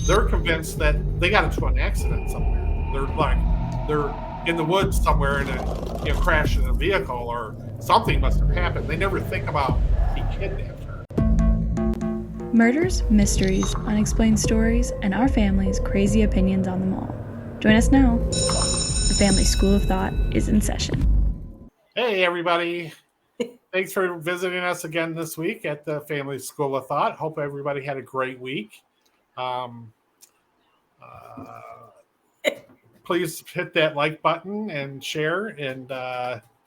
they're convinced that they got into an accident somewhere. They're in the woods somewhere and crashed in a vehicle or something must have happened. They never think about he kidnapped her. Murders, mysteries, unexplained stories, and our family's crazy opinions on them all. Join us now. The Family School of Thought is in session. Hey, everybody. Thanks for visiting us again this week at the Family School of Thought. Hope everybody had a great week. Please hit that like button and share and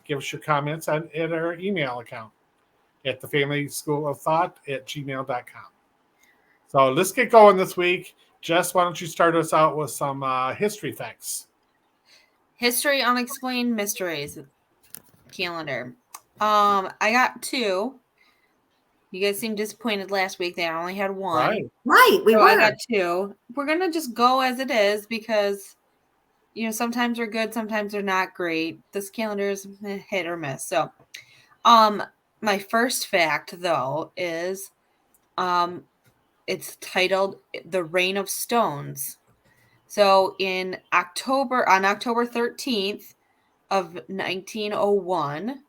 give us your comments at our email account at the Family School of Thought at gmail.com. So let's get going this week. Jess, why don't you start us out with some history facts? History Unexplained Mysteries calendar. I got 2. You guys seemed disappointed last week that I only had 1. Right, we were. I got 2. We're gonna just go as it is because sometimes they're good, sometimes they're not great. This calendar is hit or miss. So, my first fact though is, it's titled "The Reign of Stones." So on October 13th of 1901,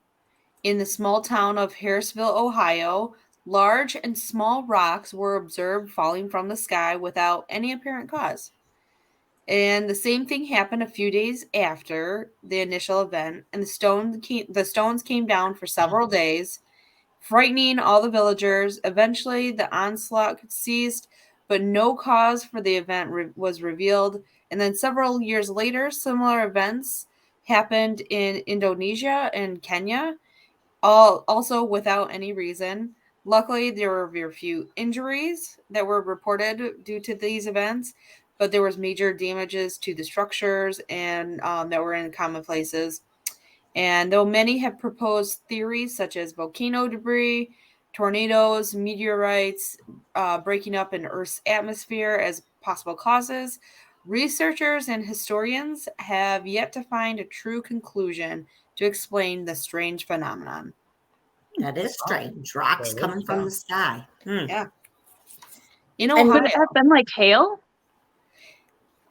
in the small town of Harrisville, Ohio, large and small rocks were observed falling from the sky without any apparent cause. And the same thing happened a few days after the initial event, and the stones came down for several days, frightening all the villagers. Eventually, the onslaught ceased, but no cause for the event was revealed. And then several years later, similar events happened in Indonesia and Kenya, also without any reason. Luckily, there were very few injuries that were reported due to these events, but there was major damages to the structures and that were in common places. And though many have proposed theories such as volcano debris, tornadoes, meteorites breaking up in Earth's atmosphere as possible causes, researchers and historians have yet to find a true conclusion to explain the strange phenomenon. That is strange. Rocks coming from the sky. Yeah. And would it have been like hail?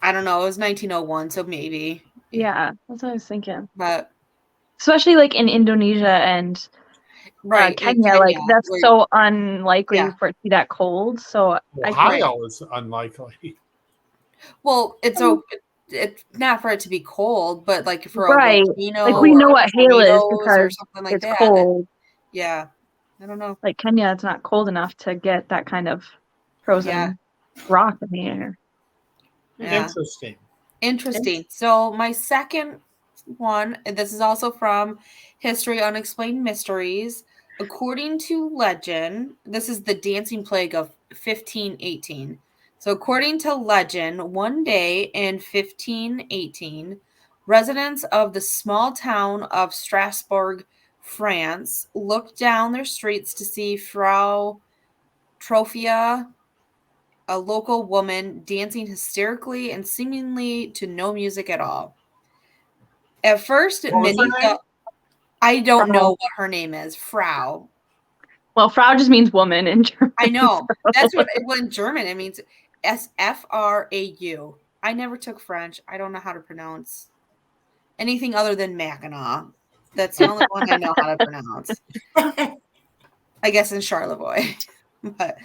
I don't know. It was 1901, so maybe. Yeah, that's what I was thinking. But especially like in Indonesia and Kenya, like that's so unlikely for it to be that cold. So Ohio is unlikely. Well, it's not for it to be cold, but like for a volcano, like we know what hail is because it's cold. Yeah, I don't know. Like Kenya, it's not cold enough to get that kind of frozen rock in the air. Yeah. Interesting. So my second one, and this is also from History Unexplained Mysteries. According to legend, this is the dancing plague of 1518. So according to legend, one day in 1518, residents of the small town of Strasbourg, France, looked down their streets to see Frau Trophia, a local woman, dancing hysterically and seemingly to no music at all. At first, many thought, I don't know what her name is. Frau. Well, Frau just means woman in German. I know. That's what in German it means. SFRAU. I never took French. I don't know how to pronounce anything other than Mackinac. That's the only one I know how to pronounce. I guess in Charlevoix. But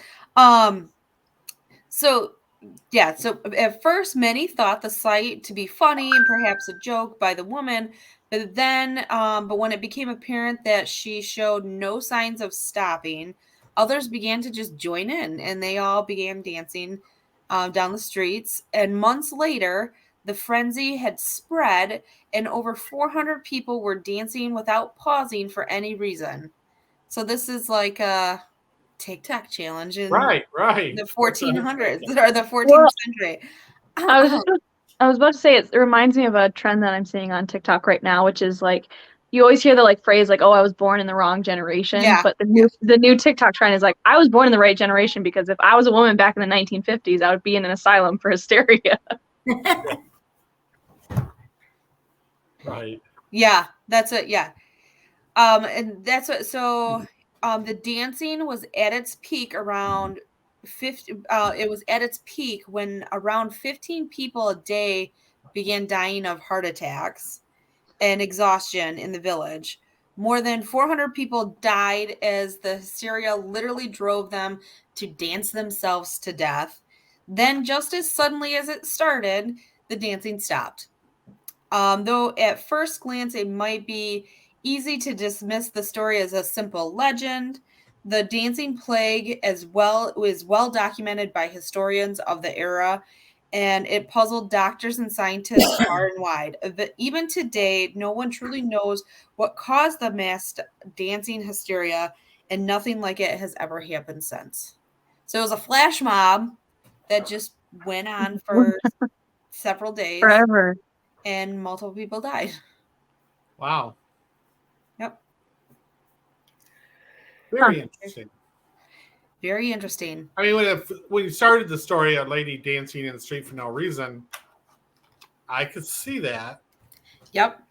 so at first many thought the sight to be funny and perhaps a joke by the woman, but when it became apparent that she showed no signs of stopping, others began to just join in, and they all began dancing down the streets. And months later, the frenzy had spread, and over 400 people were dancing without pausing for any reason. So this is like a TikTok challenge in right the 1400s or the 14th century. I was about to say it reminds me of a trend that I'm seeing on TikTok right now, which is like you always hear the like phrase like, "Oh, I was born in the wrong generation." Yeah. But the new TikTok trend is like, "I was born in the right generation because if I was a woman back in the 1950s, I would be in an asylum for hysteria." Right. Yeah, that's it. Yeah. And that's what. So, the dancing was at its peak around it was at its peak when around 15 people a day began dying of heart attacks and exhaustion in the village. More than 400 people died as the hysteria literally drove them to dance themselves to death. Then, just as suddenly as it started, the dancing stopped. Though at first glance it might be easy to dismiss the story as a simple legend, the dancing plague as well was well documented by historians of the era, and it puzzled doctors and scientists far and wide. Even today, no one truly knows what caused the mass dancing hysteria, and nothing like it has ever happened since. So it was a flash mob that just went on for several days, Forever. and multiple people died. Wow. Yep. Very interesting. Very interesting. I mean, when you started the story, a lady dancing in the street for no reason, I could see that. Yep.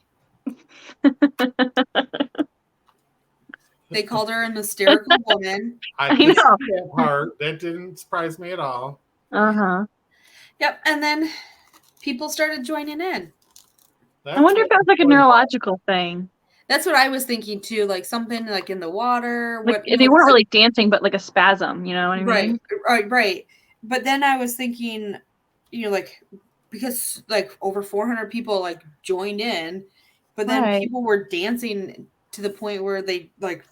They called her an hysterical woman. I I could see know. that part. That didn't surprise me at all. Uh-huh. Yep. And then people started joining in. I wonder if that's like a neurological thing. That's what I was thinking too, like something like in the water. Like they weren't really dancing, but like a spasm, you know what I mean? Right. But then I was thinking, like because like over 400 people like joined in, but then people were dancing to the point where they like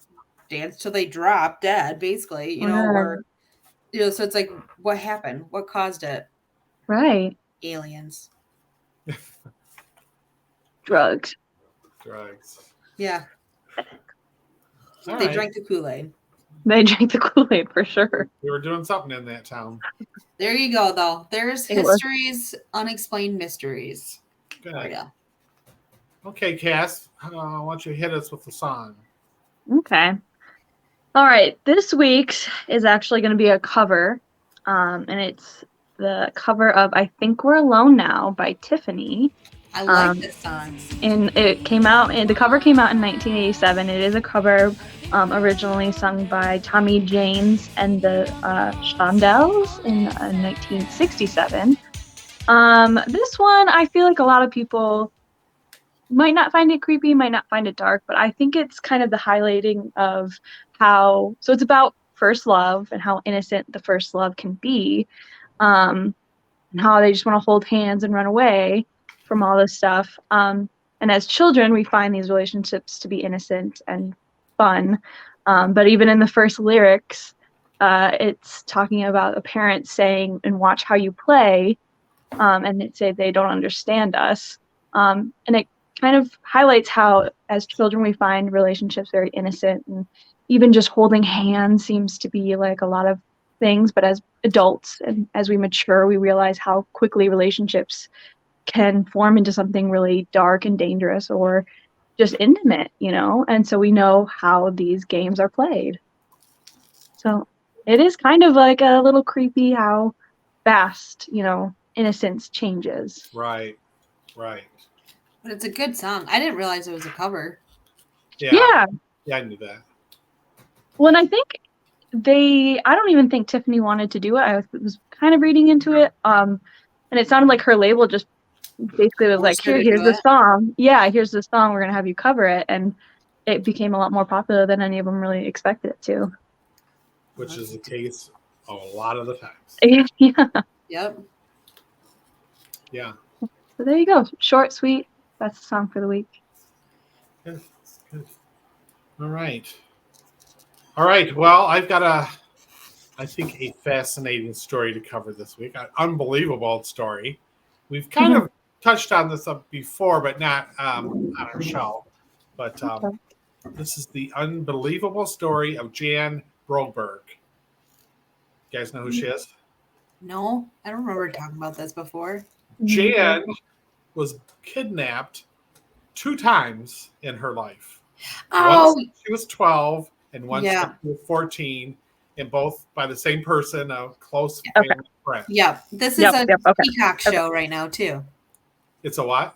danced till they dropped dead, basically, or so it's like, what happened? What caused it? Right. Aliens. Drugs. Yeah. All They right. drank the Kool-Aid. They drank the Kool-Aid for sure. We were doing something in that town. There you go, though. There's history's unexplained mysteries. Good. Yeah. Okay, Cass, why don't you hit us with the song? Okay. All right. This week's is actually going to be a cover, and it's the cover of "I Think We're Alone Now" by Tiffany. I like this song. And it came out, and the cover came out in 1987. It is a cover originally sung by Tommy James and the Shondells in 1967. This one, I feel like a lot of people might not find it creepy, might not find it dark, but I think it's kind of the highlighting of how, so it's about first love and how innocent the first love can be, and how they just want to hold hands and run away from all this stuff. And as children, we find these relationships to be innocent and fun. But even in the first lyrics, it's talking about a parent saying, "And watch how you play," and it say they don't understand us. And it kind of highlights how, as children, we find relationships very innocent, and even just holding hands seems to be like a lot of things. But as adults and as we mature, we realize how quickly relationships can form into something really dark and dangerous or just intimate, and so we know how these games are played. So it is kind of like a little creepy how fast, innocence changes. Right. But it's a good song. I didn't realize it was a cover. Yeah, I knew that. Well, and I think I don't even think Tiffany wanted to do it. I was kind of reading into it, and it sounded like her label just basically was like, here's the song. Yeah, here's the song. We're going to have you cover it. And it became a lot more popular than any of them really expected it to. Which is the case a lot of the times. Yeah. Yep. Yeah. So there you go. Short, sweet. That's the song for the week. Good. All right. Well, I've got I think a fascinating story to cover this week. An unbelievable story. We've kind of touched on this up before, but not on our show. But this is the unbelievable story of Jan Broberg. You guys know who she is? No, I don't remember talking about this before. Jan was kidnapped 2 times in her life. Oh, once she was 12 and once Yeah. she was 14, and both by the same person, a close family friend. Yep. This is a Peacock show right now too. It's a what?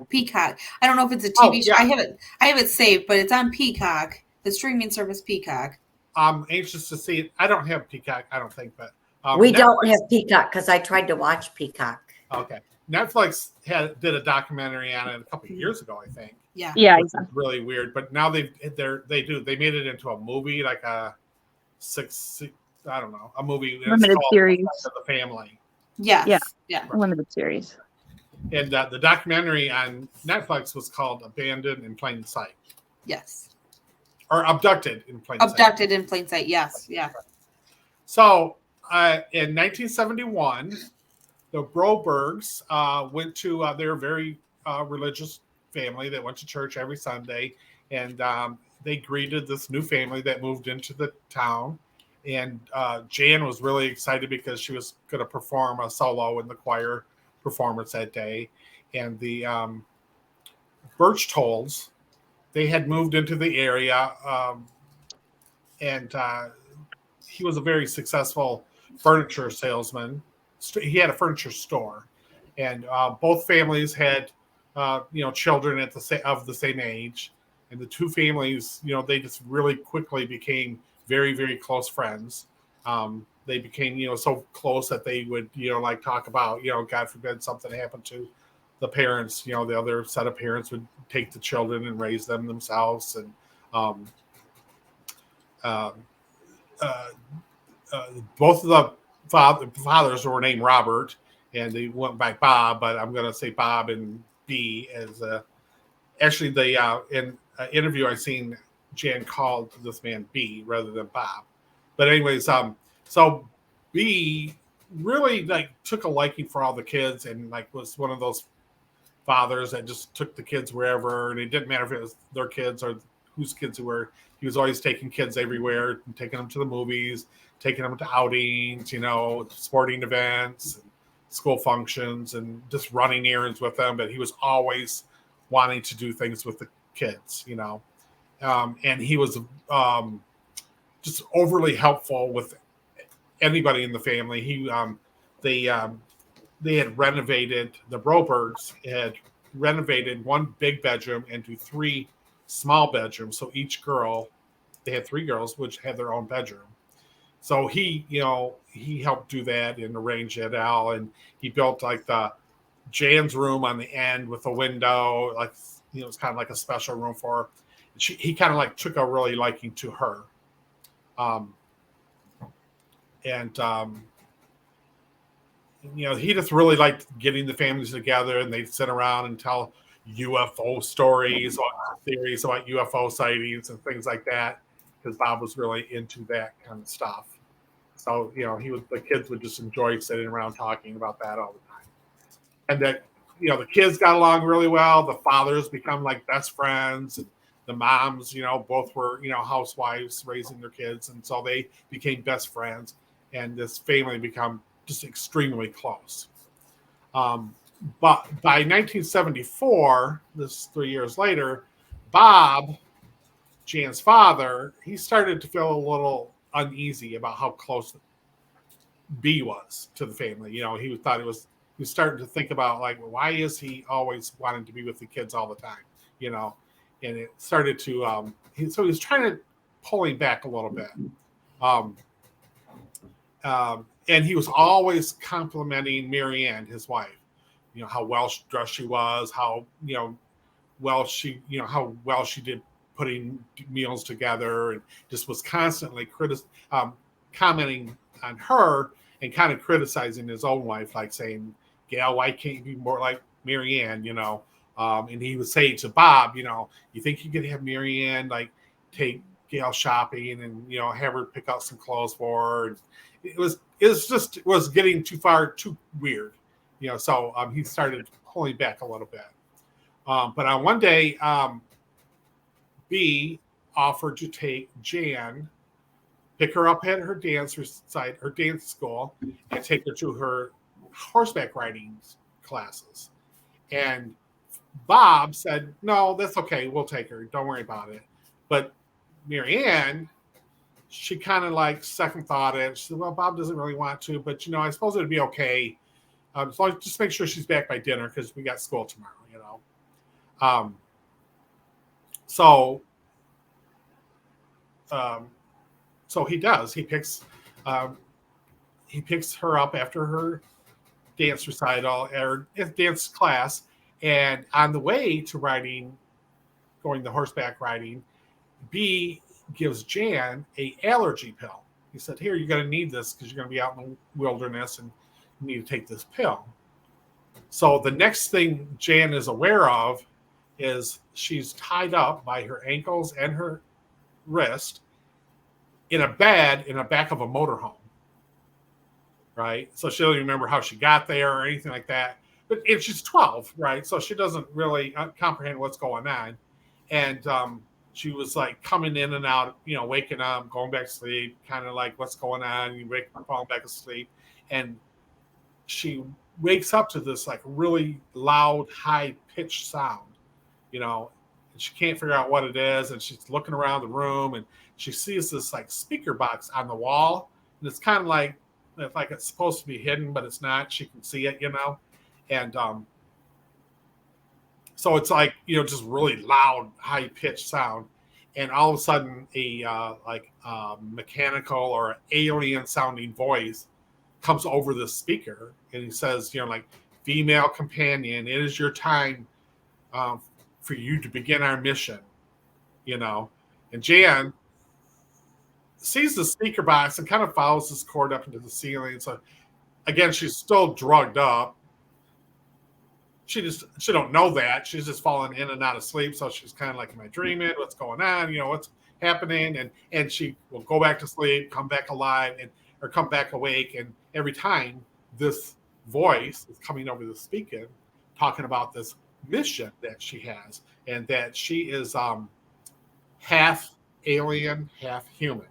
Peacock. I don't know if it's a TV show. Yeah. I have it saved, but it's on Peacock, the streaming service Peacock. I'm anxious to see it. I don't have Peacock, I don't think, but We Netflix- don't have Peacock because I tried to watch Peacock. Okay. Netflix did a documentary on it a couple of years ago, I think. Yeah. Yeah, Which is really weird. But now they made it into a movie, like a I don't know, a movie. And it's limited called series. of the Family. Yes. Yeah. Yeah. Limited series. And the documentary on Netflix was called Abandoned in Plain Sight. Yes. Or Abducted in Plain Sight. Abducted in plain sight. Yes. Yeah. So in 1971, the Brobergs went to, they're a very religious family that went to church every Sunday. And they greeted this new family that moved into the town. And Jan was really excited because she was going to perform a solo in the choir performance that day. And the Birchtolds, they had moved into the area. And he was a very successful furniture salesman. He had a furniture store. And both families had, children of the same age. And the two families, they just really quickly became very, very close friends. They became, so close that they would, like talk about, God forbid something happened to the parents, the other set of parents would take the children and raise them themselves. And both of the fathers were named Robert, and they went by Bob, but I'm going to say Bob and B as actually they in an interview I seen, Jan called this man B rather than Bob. But anyways, so B really like took a liking for all the kids and like was one of those fathers that just took the kids wherever, and it didn't matter if it was their kids or whose kids they were. He was always taking kids everywhere and taking them to the movies, taking them to outings, sporting events, and school functions, and just running errands with them. But he was always wanting to do things with the kids, and he was just overly helpful with anybody in the family. They had renovated, the Brobergs had renovated one big bedroom into 3 small bedrooms. So each girl, they had 3 girls, which had their own bedroom. So he helped do that and arrange it all. And he built like the Jan's room on the end with a window, like, it's kind of like a special room for her. He kind of like took a really liking to her. He just really liked getting the families together, and they'd sit around and tell UFO stories or theories about UFO sightings and things like that, because Bob was really into that kind of stuff. So, the kids would just enjoy sitting around talking about that all the time. And that, the kids got along really well. The fathers become like best friends, and the moms, both were, housewives raising their kids. And so they became best friends, and this family become just extremely close. But by 1974, this 3 years later, Bob, Jan's father, he started to feel a little uneasy about how close B was to the family. He was starting to think about, like, why is he always wanting to be with the kids all the time? And it started to so he was trying to pull him back a little bit. And he was always complimenting Marianne, his wife, how well dressed she was, how well she did putting meals together, and just was constantly commenting on her and kind of criticizing his own wife, like saying, Gail, why can't you be more like Marianne? And he would say to Bob, you think you could have Marianne like take Gail shopping and have her pick out some clothes for her. And it was getting too weird, so he started pulling back a little bit. But on one day, B offered to take Jan, pick her up at her dance school, and take her to her horseback riding classes. And Bob said, no, that's okay. We'll take her. Don't worry about it. But Marianne, she kind of like second thought it. She said, well, Bob doesn't really want to, but I suppose it'd be okay. So just make sure she's back by dinner because we got school tomorrow, So he does. He picks he picks her up after her dance recital or dance class, and on the way to going the horseback riding, B gives Jan a allergy pill. He said, "Here, you're going to need this because you're going to be out in the wilderness and you need to take this pill." So the next thing Jan is aware of is she's tied up by her ankles and her wrist in a bed in the back of a motorhome. Right? So she doesn't remember how she got there or anything like that. But she's 12, right? So she doesn't really comprehend what's going on. And she was like coming in and out, waking up, going back to sleep, kind of like what's going on. You wake up, falling back asleep. And she wakes up to this like really loud, high pitched sound, and she can't figure out what it is. And she's looking around the room and she sees this like speaker box on the wall. And it's kind of like it's supposed to be hidden, but it's not. She can see it, and so it's like just really loud, high pitched sound, and all of a sudden a mechanical or alien sounding voice comes over the speaker, and he says, "Female companion, it is your time for you to begin our mission," and Jan sees the speaker box and kind of follows this cord up into the ceiling. So again, she's still drugged up. She don't know that. She's just falling in and out of sleep. So she's kind of like, am I dreaming? What's going on? What's happening? And she will go back to sleep, come back alive, or come back awake. And every time this voice is coming over the speaker, talking about this mission that she has, and that she is half alien, half human.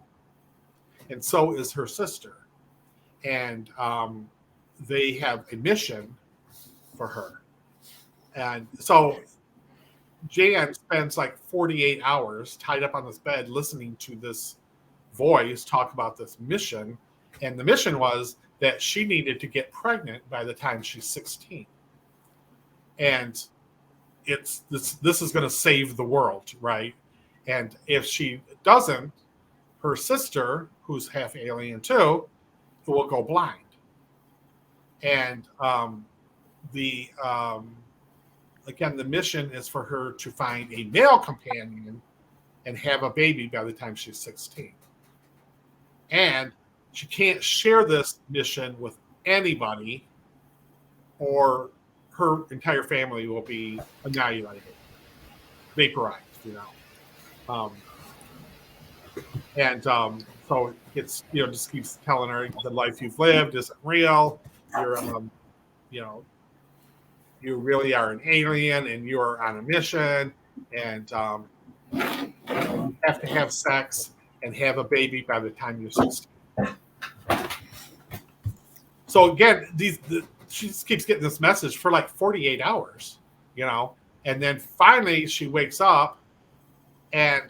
And so is her sister. And they have a mission for her. And so Jan spends like 48 hours tied up on this bed listening to this voice talk about this mission. And the mission was that she needed to get pregnant by the time she's 16. And this is going to save the world, right? And if she doesn't, her sister, who's half alien too, will go blind. And again, the mission is for her to find a male companion and have a baby by the time she's 16. And she can't share this mission with anybody, or her entire family will be annihilated, vaporized, so it's just keeps telling her the life you've lived isn't real. You're you really are an alien and you're on a mission, and you have to have sex and have a baby by the time you're 16. So again, she just keeps getting this message for like 48 hours, and then finally she wakes up, and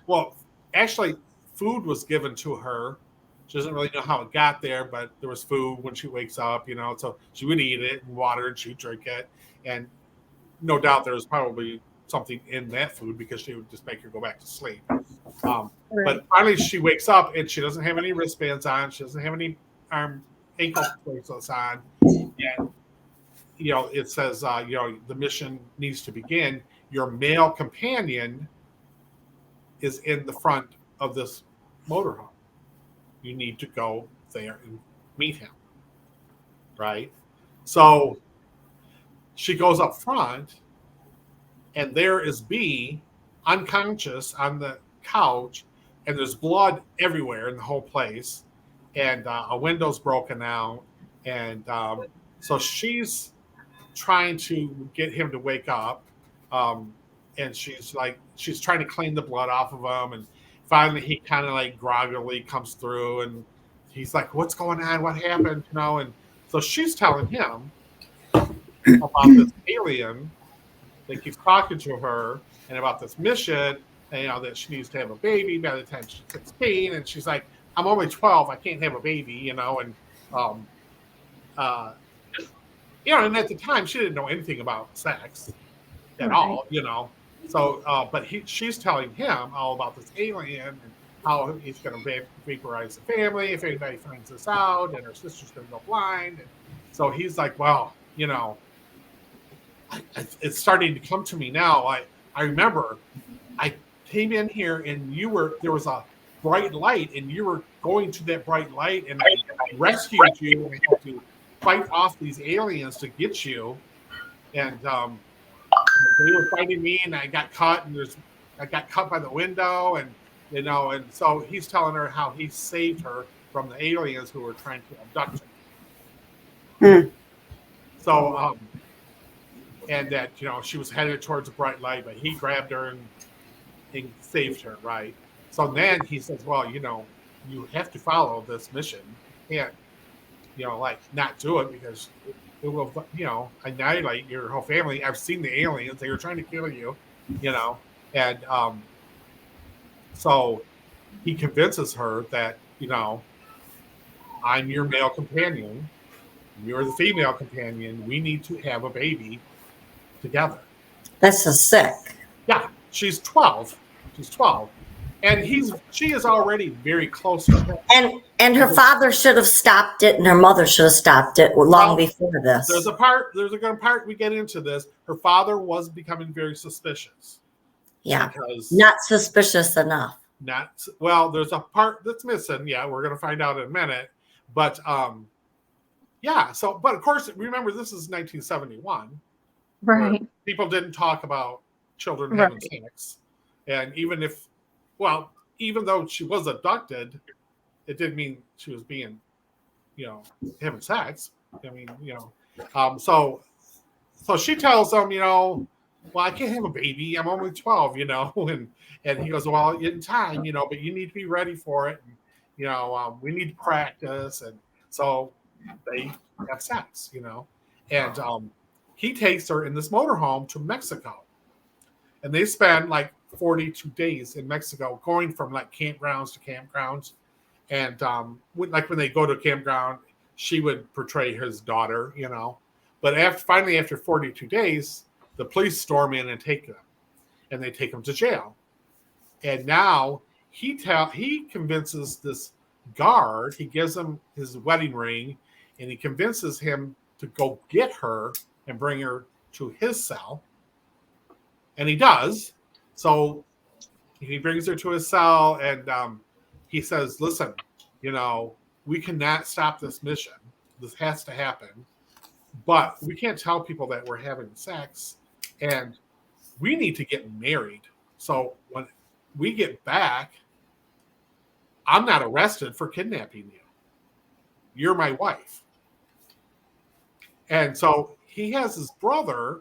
actually food was given to her. She doesn't really know how it got there, but there was food when she wakes up, so she would eat it, and water, and she would drink it. And no doubt there was probably something in that food because she would just make her go back to sleep. But finally she wakes up and she doesn't have any wristbands on. She doesn't have any ankle bracelets on. And, it says, the mission needs to begin. Your male companion is in the front of this motorhome. You need to go there and meet him. Right? So she goes up front, and there is B, unconscious on the couch, and there's blood everywhere in the whole place, and a window's broken out, and so she's trying to get him to wake up, and she's trying to clean the blood off of him, and finally he kind of like groggily comes through, and he's like, "What's going on? What happened?" And so she's telling him about this alien that keeps talking to her, and about this mission, and that she needs to have a baby by the time she's 16. And she's like, "I'm only 12. I can't have a baby," and and at the time she didn't know anything about sex at all, So, but she's telling him all about this alien and how he's going to vaporize the family if anybody finds this out, and her sister's going to go blind. And so he's like, well, you know, it's starting to come to me now. I remember I came in here and there was a bright light, and you were going to that bright light, and I rescued you and had to fight off these aliens to get you. And they were fighting me, and I got caught, and I got cut by the window, and you know, and so he's telling her how he saved her from the aliens who were trying to abduct her. So, and that, you know, she was headed towards a bright light, but he grabbed her and saved her, right? So then he says, well, you know, you have to follow this mission. You can't, you know, like, not do it because it will, you know, annihilate your whole family. I've seen the aliens. They were trying to kill you, you know. And so he convinces her that, you know, I'm your male companion. You're the female companion. We need to have a baby together. That's so sick. Yeah, she's 12. She's 12. And she is already very close to him. And her father should have stopped it, and her mother should have stopped it long before this. There's a part we get into this. Her father was becoming very suspicious. Yeah, not suspicious enough. There's a part that's missing. Yeah, we're gonna find out in a minute. But yeah. So, but of course, remember this is 1971. Right. People didn't talk about children having sex, and even though she was abducted, it didn't mean she was being, you know, having sex. I mean, you know, so she tells them, you know, well, I can't have a baby. I'm only 12, you know, and he goes, well, in time, you know, but you need to be ready for it. And, you know, we need to practice, and so they have sex, you know, and he takes her in this motorhome to Mexico, and they spend like 42 days in Mexico, going from like campgrounds to campgrounds. And like when they go to a campground, she would portray his daughter, you know. But after 42 days, the police storm in and take them, and they take him to jail. And now he convinces this guard. He gives him his wedding ring, and he convinces him to go get her and bring her to his cell. And he does. So he brings her to his cell, and he says, listen, you know, we cannot stop this mission. This has to happen. But we can't tell people that we're having sex, and we need to get married. So when we get back, I'm not arrested for kidnapping you. You're my wife. And so he has his brother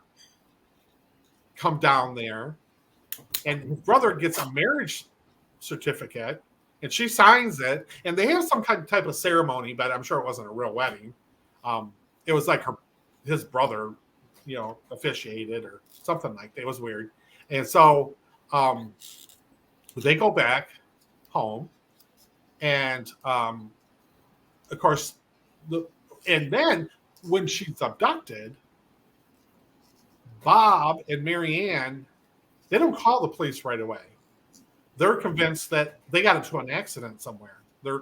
come down there, and his brother gets a marriage certificate, and she signs it, and they have some type of ceremony, but I'm sure it wasn't a real wedding. It was like his brother, you know, officiated or something like that. It was weird. And so they go back home, and of course, and then when she's abducted, Bob and Marianne, they don't call the police right away. They're convinced that they got into an accident somewhere. They're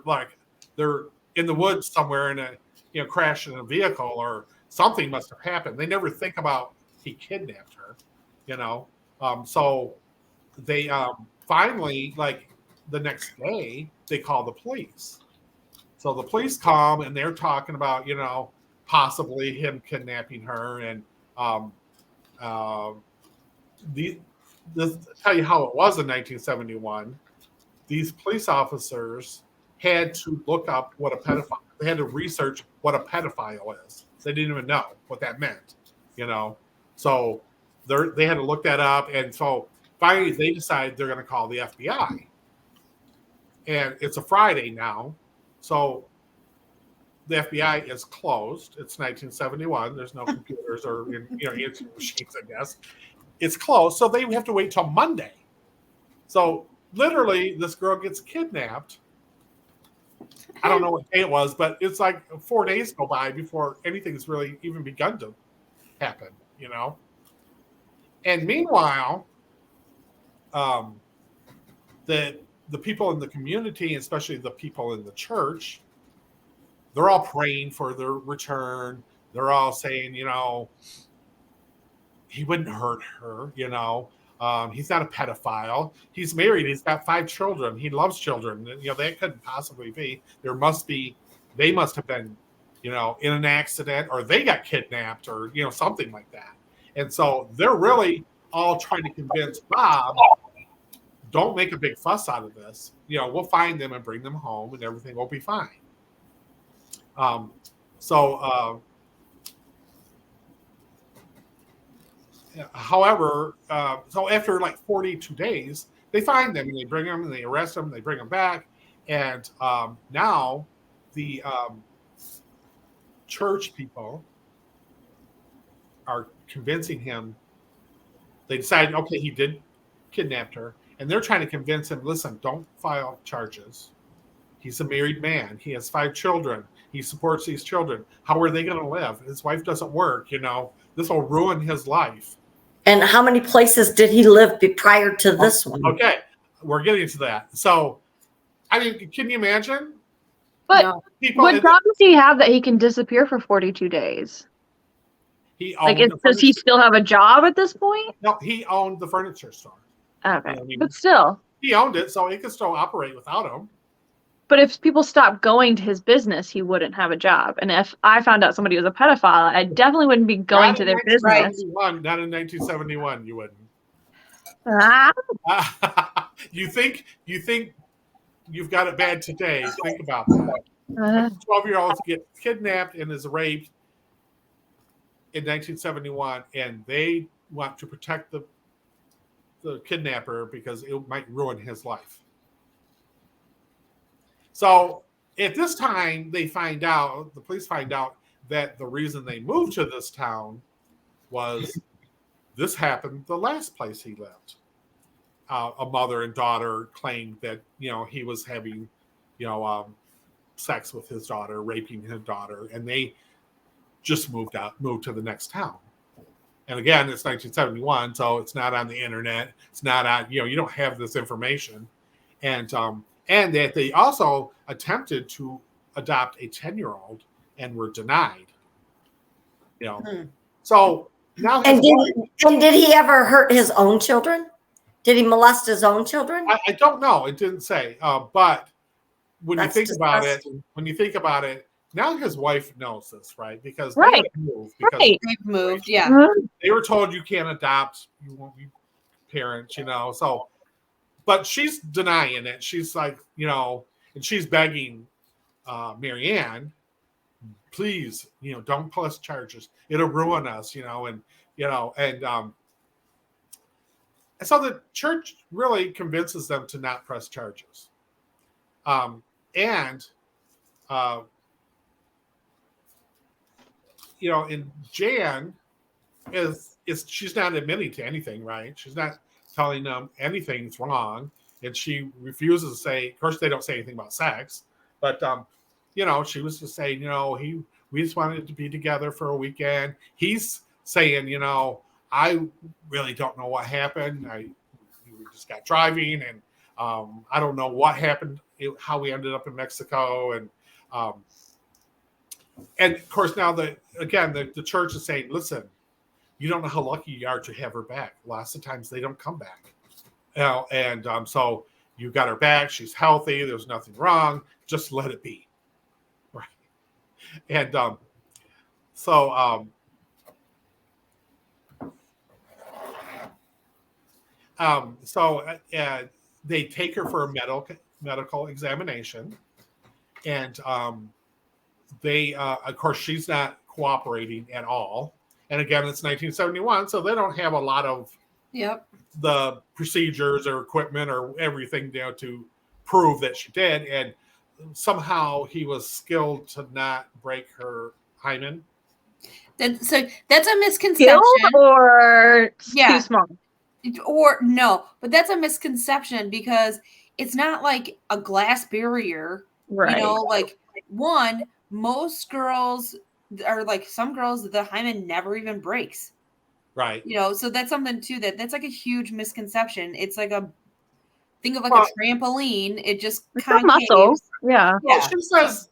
in the woods somewhere in a, you know, crash in a vehicle, or something must have happened. They never think about he kidnapped her, you know. So they finally, like the next day, they call the police. So the police come, and they're talking about, you know, possibly him kidnapping her, and this tell you how it was in 1971. These police officers had to look up what a pedophile. They had to research what a pedophile is. They didn't even know what that meant, you know. So they had to look that up, and so finally they decide they're going to call the FBI. And it's a Friday now, so the FBI is closed. It's 1971. There's no computers or, you know, answering machines, I guess. It's closed, so they have to wait till Monday. So literally, this girl gets kidnapped. I don't know what day it was, but it's like 4 days go by before anything's really even begun to happen, you know. And meanwhile, the the people in the community, especially the people in the church, they're all praying for their return. They're all saying, he wouldn't hurt her, he's not a pedophile. He's married. He's got 5 children. He loves children. That couldn't possibly be. They must have been, in an accident, or they got kidnapped, or, something like that. And so they're really all trying to convince Bob, don't make a big fuss out of this. We'll find them and bring them home and everything will be fine. However, so after like 42 days, they find them and they bring them and they arrest them and they bring them back. And now the church people are convincing him. They decide, okay, he did kidnap her. And they're trying to convince him, listen, don't file charges. He's a married man. He has 5 children. He supports these children. How are they going to live? His wife doesn't work, This will ruin his life. And how many places did he live prior to this one? Okay, we're getting to that. So, I mean, can you imagine? But No. what job does he have that he can disappear for 42 days? He owned Does he still have a job at this point? No, he owned the furniture store. Okay, but still. He owned it, so he could still operate without him. But if people stopped going to his business, he wouldn't have a job. And if I found out somebody was a pedophile, I definitely wouldn't be going to their business. Not in 1971, you wouldn't. Ah. You think you've got it bad today? Think about that. 12-year-olds get kidnapped and is raped in 1971, and they want to protect the kidnapper because it might ruin his life. So at this time, the police find out that the reason they moved to this town was this happened the last place he lived. A mother and daughter claimed that, he was having, sex with his daughter, raping his daughter, and they just moved to the next town. And again, it's 1971, so it's not on the internet. It's not on, you don't have this information. And that they also attempted to adopt a 10-year-old and were denied. So now. And did he ever hurt his own children? Did he molest his own children? I don't know. It didn't say. But when That's you think about it, now his wife knows this, right? Because they had to move. Because They've moved, yeah. they were told you can't adopt, you won't be parents, So, but she's denying it. She's like, and she's begging Marianne, please, don't press charges. It'll ruin us, and so the church really convinces them to not press charges. And Jan she's not admitting to anything, right? She's not telling them anything's wrong, and she refuses to say. Of course, they don't say anything about sex, but she was just saying, we just wanted to be together for a weekend. He's saying, I really don't know what happened. We just got driving, and I don't know what happened, how we ended up in Mexico, and of course now the church is saying, listen, you don't know how lucky you are to have her back. Lots of times they don't come back, so you got her back. She's healthy. There's nothing wrong. Just let it be, right? And they take her for a medical examination, and they of course she's not cooperating at all. And again, it's 1971, so they don't have a lot of the procedures or equipment or everything to prove that she did. And somehow he was skilled to not break her hymen. So that's a misconception. Skilled or too small? Or no, but that's a misconception because it's not like a glass barrier. Right. Most girls are like, some girls, the hymen never even breaks. Right. So that's something too, that's like a huge misconception. It's like think of like Well, a trampoline. It just It's not muscle. Yeah. Well, Yeah. she says,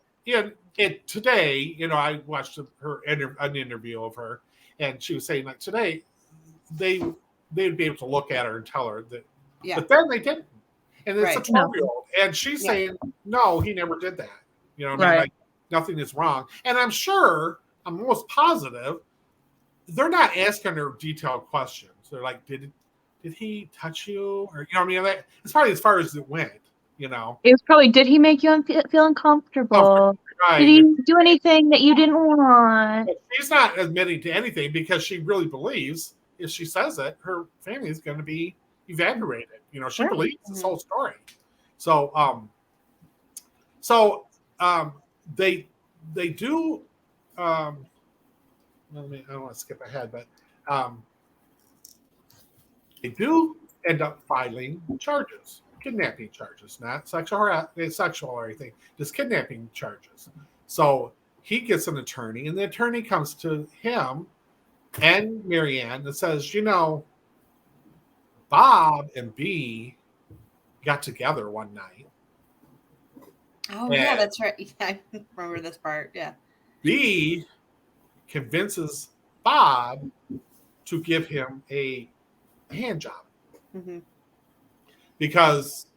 today, I watched an interview of her, and she was saying like today, they'd be able to look at her and tell her that, Yeah. but then they didn't, and it's a Right. 12-year-old, and she's Yeah. saying no, he never did that. You know what I mean? Right. Like nothing is wrong, and I'm almost positive, they're not asking her detailed questions. They're like, did he touch you, or you know what I mean? It's probably as far as it went. It was probably, did he make you feel uncomfortable? Right. Did he do anything that you didn't want? But she's not admitting to anything because she really believes if she says it, her family is going to be evaporated. She Right. believes this whole story. So, they do. I don't want to skip ahead, but they do end up filing charges, kidnapping charges, not sexual or anything, just kidnapping charges. So he gets an attorney, and the attorney comes to him and Marianne and says, Bob and B got together one night. Oh, yeah, that's right. Yeah, I remember this part. Yeah. B convinces Bob to give him a hand job Mm-hmm. because,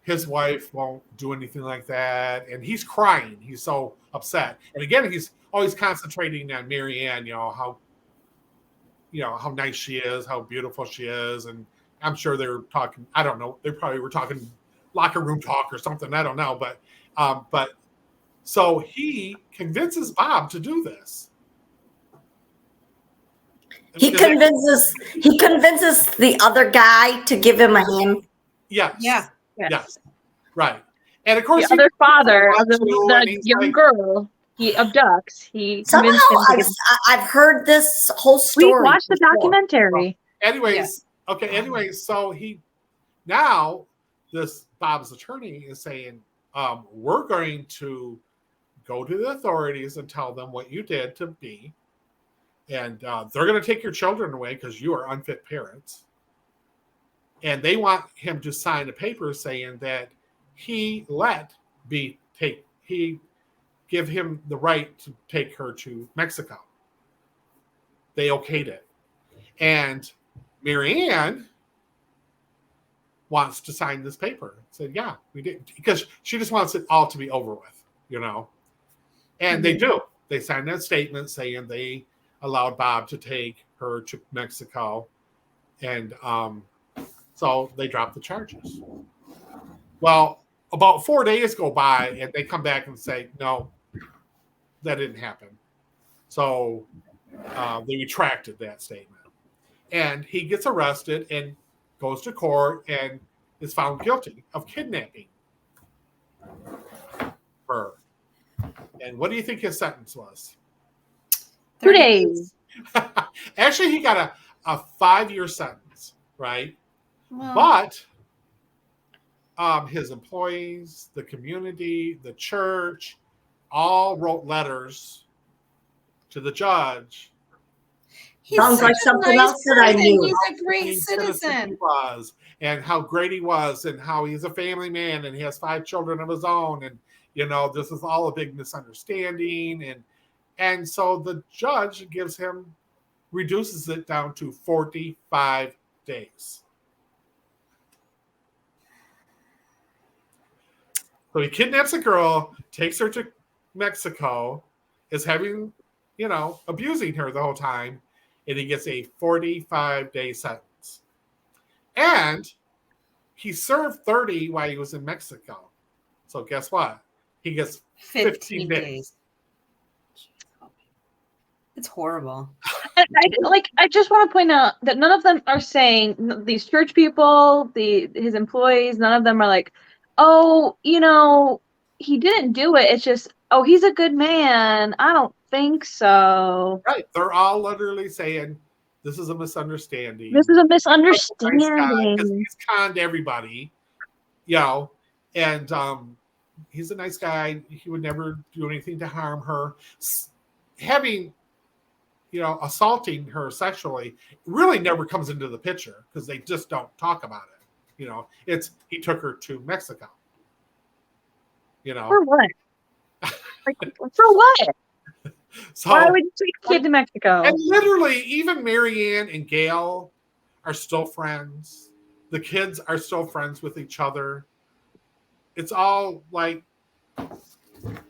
his wife won't do anything like that. And he's crying. He's so upset. And again, he's always concentrating on Marianne, how nice she is, how beautiful she is. And I'm sure they were talking, I don't know, they probably were talking locker room talk or something. I don't know. But so he convinces Bob to do this. He convinces the other guy to give him a hand. Yes. Yeah. Yes. Right. And of course, The other father of and the he's young like- girl he abducts. He Somehow convinced him to I've heard this whole we story. watched the before. documentary. Anyways, so this Bob's attorney is saying, we're going to go to the authorities and tell them what you did to B, and they're going to take your children away because you are unfit parents. And they want him to sign a paper saying that he let B give him the right to take her to Mexico. They okayed it. And Marianne wants to sign this paper. Said, yeah, we did. Because she just wants it all to be over with, And they do. They signed that statement saying they allowed Bob to take her to Mexico. And so they dropped the charges. Well, about 4 days go by, and they come back and say, no, that didn't happen. So they retracted that statement. And he gets arrested and goes to court and is found guilty of kidnapping her. And what do you think his sentence was? 2 days. Actually, he got a 5-year sentence, right? Well, But his employees, the community, the church, all wrote letters to the judge. he's Sounds like such a something nice else that I person. knew. He's a He great citizen. he was, and how great he was, and how he's a family man, and he has 5 children of his own, and this is all a big misunderstanding, and so the judge reduces it down to 45 days. So he kidnaps a girl, takes her to Mexico, is having, abusing her the whole time, and he gets a 45-day sentence. And he served 30 while he was in Mexico. So guess what? He gets 15 days. It's horrible. I just want to point out that none of them are saying, these church people, his employees, none of them are like, oh, he didn't do it. It's just, oh, he's a good man. I don't think so. Right. They're all literally saying, this is a misunderstanding. This is a Nice guy, misunderstanding. 'cause he's conned everybody, and he's a nice guy. He would never do anything to harm her. Having, assaulting her sexually really never comes into the picture because they just don't talk about it, You know, it's he took her to Mexico. You know, For what? Like, for what? so Why would you take a kid to Mexico? and literally even Marianne and Gail are still friends. The kids are still friends with each other. It's all like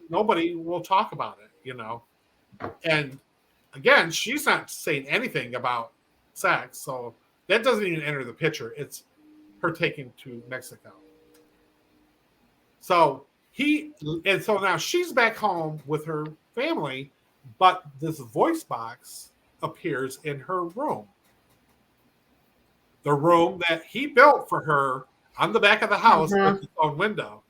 nobody will talk about it, you know. And again, she's not saying anything about sex, so that doesn't even enter the picture. It's her taking to Mexico. So so now she's back home with her family, but this voice box appears in her room. The room that he built for her on the back of the house with his own window.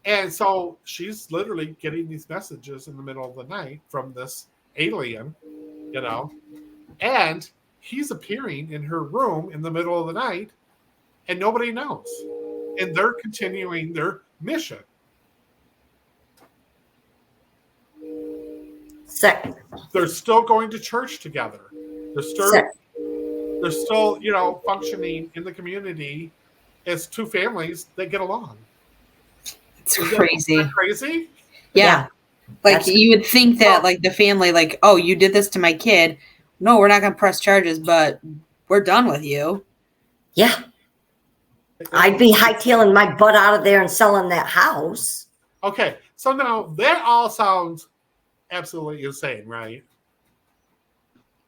And so she's literally getting these messages in the middle of the night from this alien, you know, and he's appearing in her room in the middle of the night and nobody knows. And they're continuing their mission. Sick. They're still going to church together. They're still, you know, functioning in the community as two families that get along. It's crazy. Isn't that crazy? Yeah. Like That's- you would think that like the family, like, oh, you did this to my kid. No, we're not going to press charges, but we're done with you. Yeah. I'd be hightailing my butt out of there and selling that house. Okay, so now that all sounds absolutely insane, right?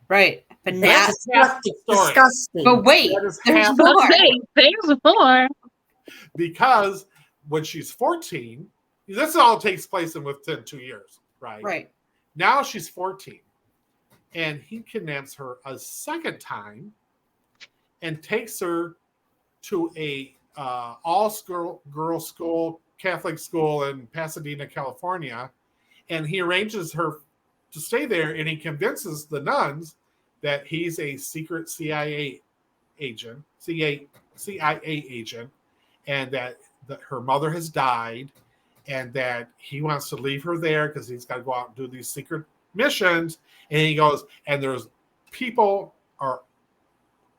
Right. But now, That's half the story. disgusting. but wait, That is there's half- more. Things more. Because when she's 14, this all takes place in within 2 years, right? Right. Now she's 14, and he kidnaps her a second time and takes her to a all-girl school, Catholic school in Pasadena, California, and he arranges her to stay there, and he convinces the nuns that he's a secret CIA agent, and that her mother has died, and that he wants to leave her there because he's got to go out and do these secret missions. And he goes, and there's people are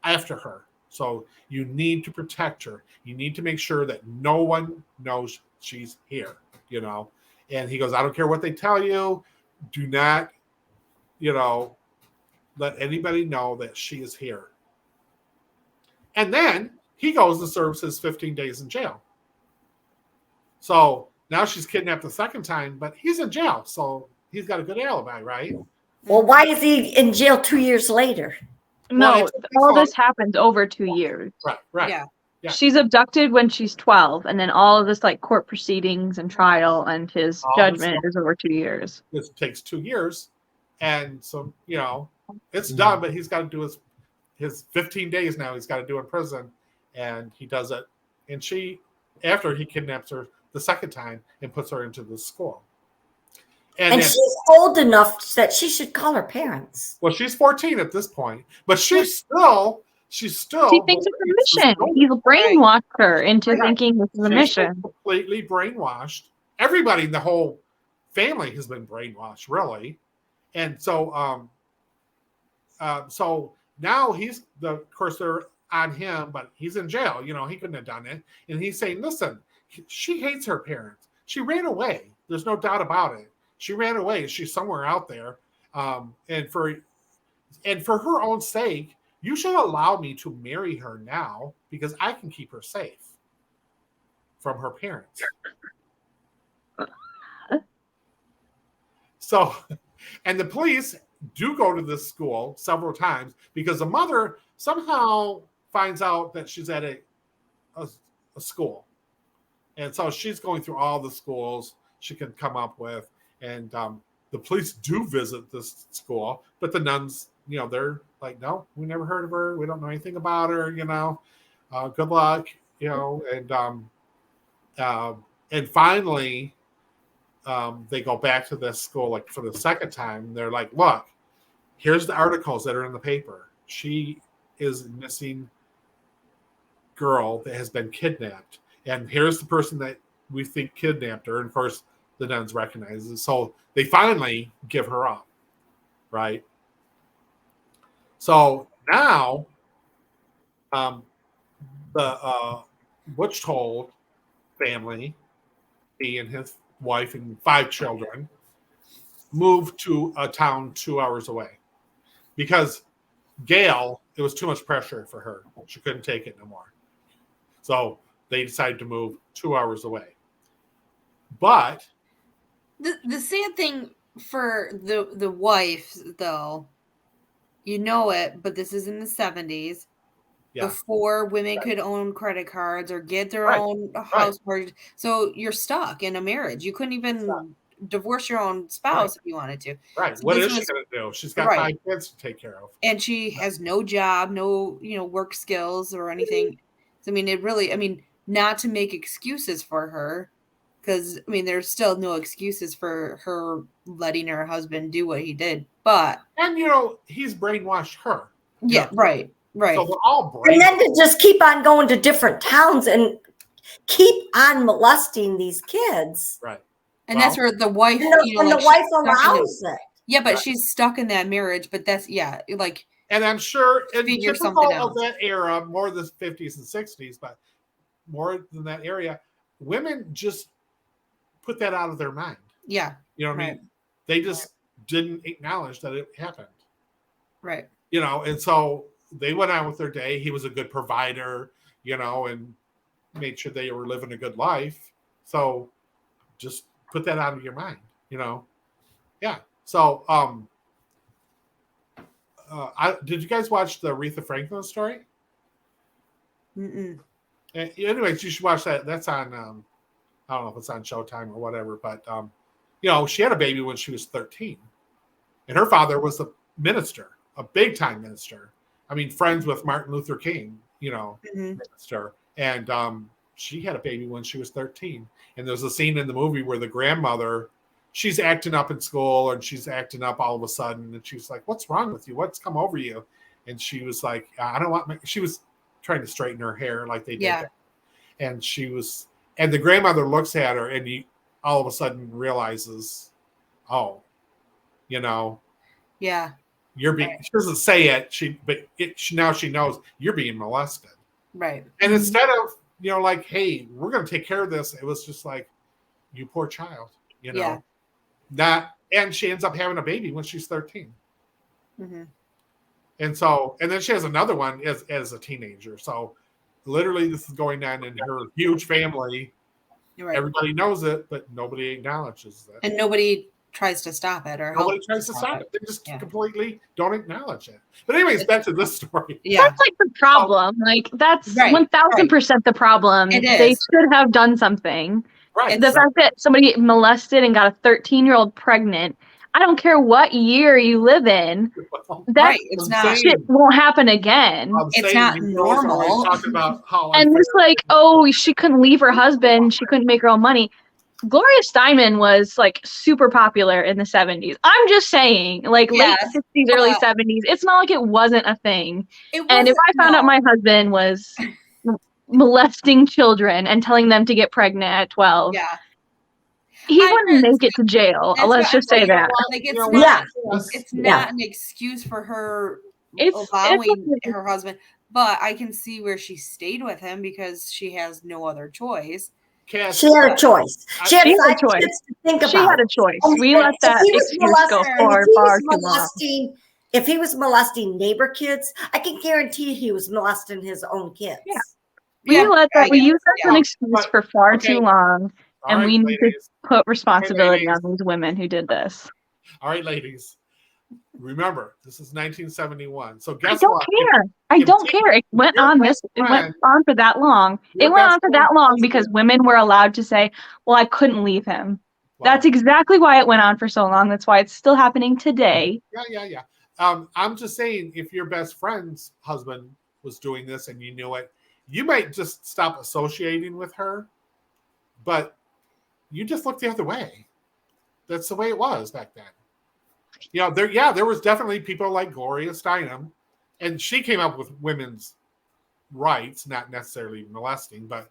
after her. So you need to protect her. You need to make sure that no one knows she's here, you know. And he goes, I don't care what they tell you. Do not, you know, let anybody know that she is here. And then he goes and serves his 15 days in jail. So now she's kidnapped the second time, but he's in jail. So he's got a good alibi, right? Well, why is he in jail 2 years later? No, it's- all this happens over 2 years. Right. Yeah. Yeah. She's abducted when she's 12, and then all of this like court proceedings and trial and his All this judgment stuff. is over 2 years. This takes 2 years. And so, you know, it's done, but he's got to do his 15 days now he's got to do in prison. And he does it. And she, after he kidnaps her the second time and puts her into the school. And then, she's old enough that she should call her parents. well, she's 14 at this point, but she's still She thinks it's a mission. believes He's brainwashed her into Yeah. thinking this is a she's mission. completely brainwashed. Everybody in the whole family has been brainwashed, really. And so, so now of course, they're on him, but he's in jail. You know, he couldn't have done it. And he's saying, listen, she hates her parents. She ran away. There's no doubt about it. She ran away. She's somewhere out there. And for her own sake, you should allow me to marry her now because I can keep her safe from her parents. So, and the police do go to this school several times because the mother somehow finds out that she's at a school. And so she's going through all the schools she can come up with. And the police do visit this school, but the nuns, you know, they're like, no, we never heard of her. We don't know anything about her, you know. Good luck, you know. And finally, they go back to this school like for the second time. They're like, look, here's the articles that are in the paper. She is a missing girl that has been kidnapped. And here's the person that we think kidnapped her. And of course, the nuns recognize it. So they finally give her up, right? So now, the Butch Toll family, he and his wife and 5 children, moved to a town 2 hours away because Gail, it was too much pressure for her. She couldn't take it no more. So they decided to move 2 hours away. But the sad thing for the wife, though, you know it, but this is in the 70s. yeah, Before women could own credit cards or get their Right, own house mortgage. So you're stuck in a marriage. You couldn't even divorce your own spouse if you wanted to. right. So What this is she was- going to do? She's got Right. 5 kids to take care of. And she has no job, no, work skills or anything. So, not to make excuses for her, because, there's still no excuses for her letting her husband do what he did. But, And, he's brainwashed her. yeah, right. So we're all And brainwashed. then to just keep on going to different towns and keep on molesting these kids. Right. And that's where the wife, And the she's wife stuck in it. allows it. Yeah, but Right. she's stuck in that marriage. But that's And I'm sure in Figure typical something of out. that era, more the 50s and 60s, but more than that area, women just put that out of their mind. yeah, You know what I Right. mean? They just didn't acknowledge that it happened. right. And so they went on with their day. He was a good provider, and made sure they were living a good life. So just put that out of your mind, Yeah. So did you guys watch the Aretha Franklin story? Mm-mm. Anyways, you should watch that. That's on I don't know if it's on Showtime or whatever, but she had a baby when she was 13. And her father was a minister, a big time minister. Friends with Martin Luther King, Mhm. minister. And she had a baby when she was 13. And there's a scene in the movie where the grandmother, she's acting up in school and she's acting up all of a sudden. And she's like, "What's wrong with you? What's come over you?" And she was like, "I don't want she was trying to straighten her hair like they did. Yeah. And and the grandmother looks at her and all of a sudden realizes, oh, Yeah, you're being, she doesn't say it, now she knows you're being molested. right. And instead of, like, hey, we're going to take care of this, it was just like, you poor child, Yeah. and she ends up having a baby when she's 13. Mm-hmm. And then she has another one as a teenager. So literally this is going on in her huge family. You're right. Everybody knows it, but nobody acknowledges it. And nobody tries to stop it or help. Nobody tries to stop it. They just Yeah. completely don't acknowledge it. But anyways, back to this story. Yeah, That's like the problem. Like that's Right, 1000% the problem. It They is. should have done something. Right. The fact that somebody molested and got a 13-year-old pregnant, I don't care what year you live in, that right. It's not. shit won't happen again. It's not normal. Talking about how And it's like, oh, she couldn't leave her husband, she couldn't make her own money. Gloria Steinem was like super popular in the 70s. I'm just saying, like Yes, late 60s, early but- 70s. It's not like it wasn't a thing. It And if wasn't- I found no. out my husband was molesting children and telling them to get pregnant at 12, Yeah, he I- wouldn't make it to jail. that's Let's what just I'm say saying. that. Like it's You know not. what? It's Yeah. not an excuse for her It's allowing her husband. But I can see where she stayed with him because she has no other choice. Cass, She had a choice. She had She had a 5 choice. kids to think about. She had a choice. And We if let that he was excuse go molesting- far, if he far was too long. molesting, if he was molesting neighbor kids, I can guarantee he was molesting his own kids. Yeah. We let that. We guess, use that as an yeah. excuse But- for far okay. too long. all and right, we need to- ladies. Put responsibility ladies. on these women who did this. All right, ladies. Remember, this is 1971. So I guess don't what? care. I if don't you- care. It went your on best It went friend- on for that long. your It went best on for that friend's long husband- because women were allowed to say, "Well, I couldn't leave him." Well, That's exactly why it went on for so long. That's why it's still happening today. Yeah. I'm just saying, if your best friend's husband was doing this and you knew it, you might just stop associating with her, but you just look the other way. That's the way it was back then. There was definitely people like Gloria Steinem, and she came up with women's rights, not necessarily molesting, but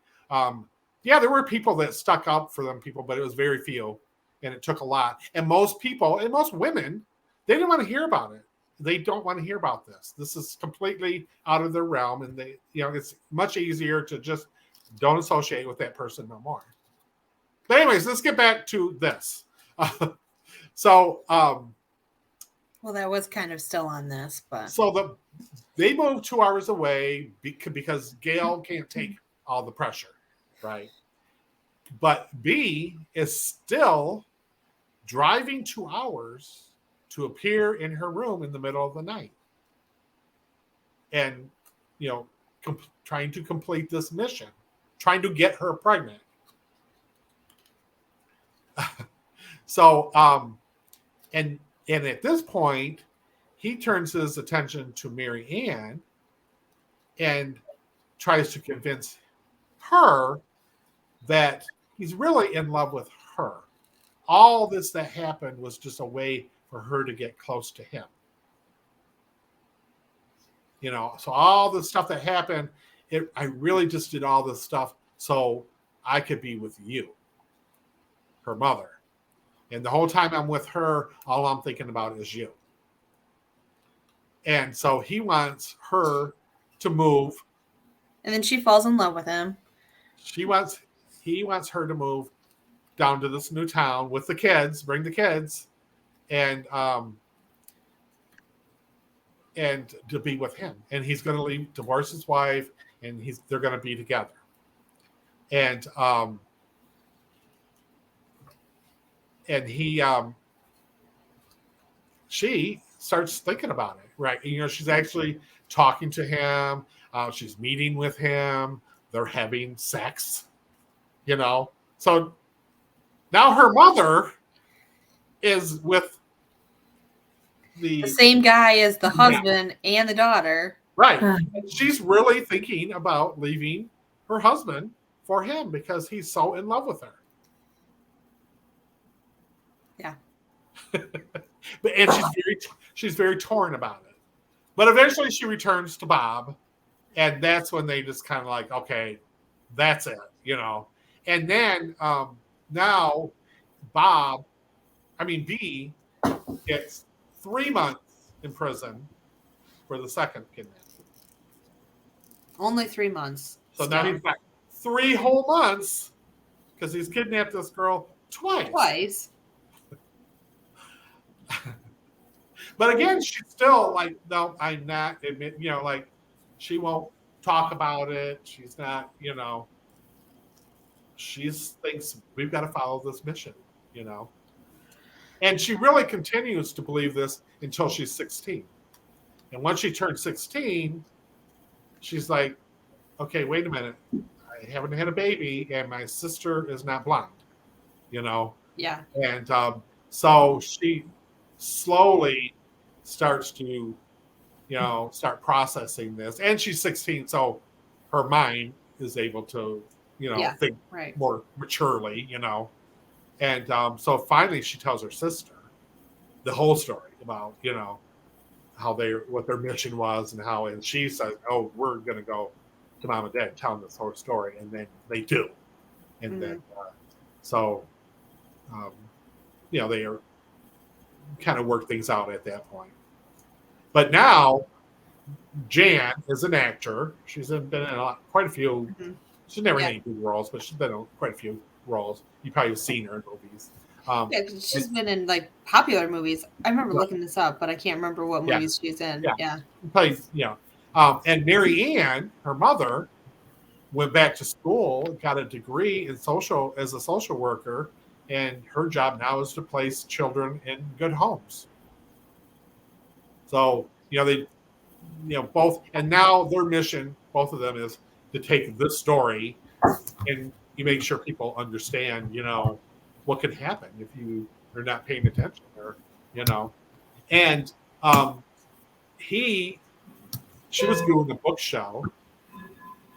there were people that stuck up for them people, but it was very few, and it took a lot. And most people, and most women, they didn't want to hear about it. they don't want to hear about this. This is completely out of their realm, and they, it's much easier to just don't associate with that person no more. But anyways, let's get back to this. Well, that was kind of still on this, but they moved 2 hours away because Gail can't take all the pressure, right? But B is still driving 2 hours to appear in her room in the middle of the night, and trying to complete this mission, trying to get her pregnant. And at this point, he turns his attention to Mary Ann and tries to convince her that he's really in love with her. All this that happened was just a way for her to get close to him. So all the stuff that happened, I really just did all this stuff so I could be with you, her mother. And the whole time I'm with her, all I'm thinking about is you. And so he wants her to move. And then she falls in love with him. He wants her to move down to this new town with the kids, bring the kids, and to be with him. And he's going to divorce his wife, and they're going to be together. And she starts thinking about it, right? She's actually talking to him. She's meeting with him. They're having sex, So now her mother is with the same guy as the husband and the daughter. Right. She's really thinking about leaving her husband for him because he's so in love with her. Yeah. And she's very torn about it. But eventually she returns to Bob, and that's when they just kind of like, okay, that's it, And then now B gets 3 months in prison for the second kidnapping. Only 3 months. So now he's got 3 whole months because he's kidnapped this girl twice. But again, she's still like, no, I'm not admit, like she won't talk about it. She's not, she thinks we've got to follow this mission, And she really continues to believe this until she's 16. And once she turns 16, she's like, okay, wait a minute. I haven't had a baby, and my sister is not blind, Yeah. And so she slowly starts to, start processing this. And she's 16, so her mind is able to, think more maturely, And so finally she tells her sister the whole story about, what their mission was and she says, oh, we're going to go to Mom and Dad and tell them this whole story. And then they do. And then, they are kind of work things out at that point. But now Jan is an actor. She's been in quite a few. Mm-hmm. She's never had any big roles, but she's been in quite a few roles. You probably have seen her in movies. She's been in popular movies. I remember looking this up, but I can't remember what movies she's in. Yeah. Probably, and Mary Ann, her mother, went back to school, got a degree as a social worker, and her job now is to place children in good homes. So, they, both, and now their mission, both of them, is to take this story and you make sure people understand, what can happen if you are not paying attention, or, and she was doing a book show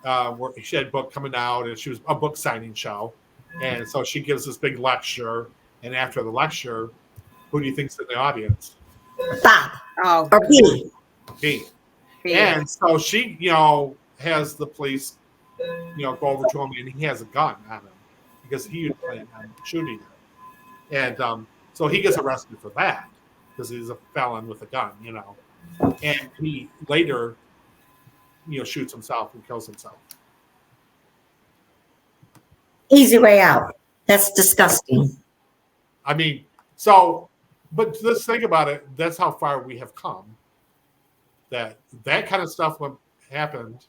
where she had a book coming out, and she was a book signing show. And so she gives this big lecture, and after the lecture, who do you think's in the audience? Bob. Oh, or B. B. And so she, has the police, go over to him, and he has a gun on him because he had planned on shooting her. And so he gets arrested for that because he's a felon with a gun, and he later, shoots himself and kills himself. Easy way out. That's disgusting. I mean, but let's think about it. That's how far we have come. That kind of stuff happened.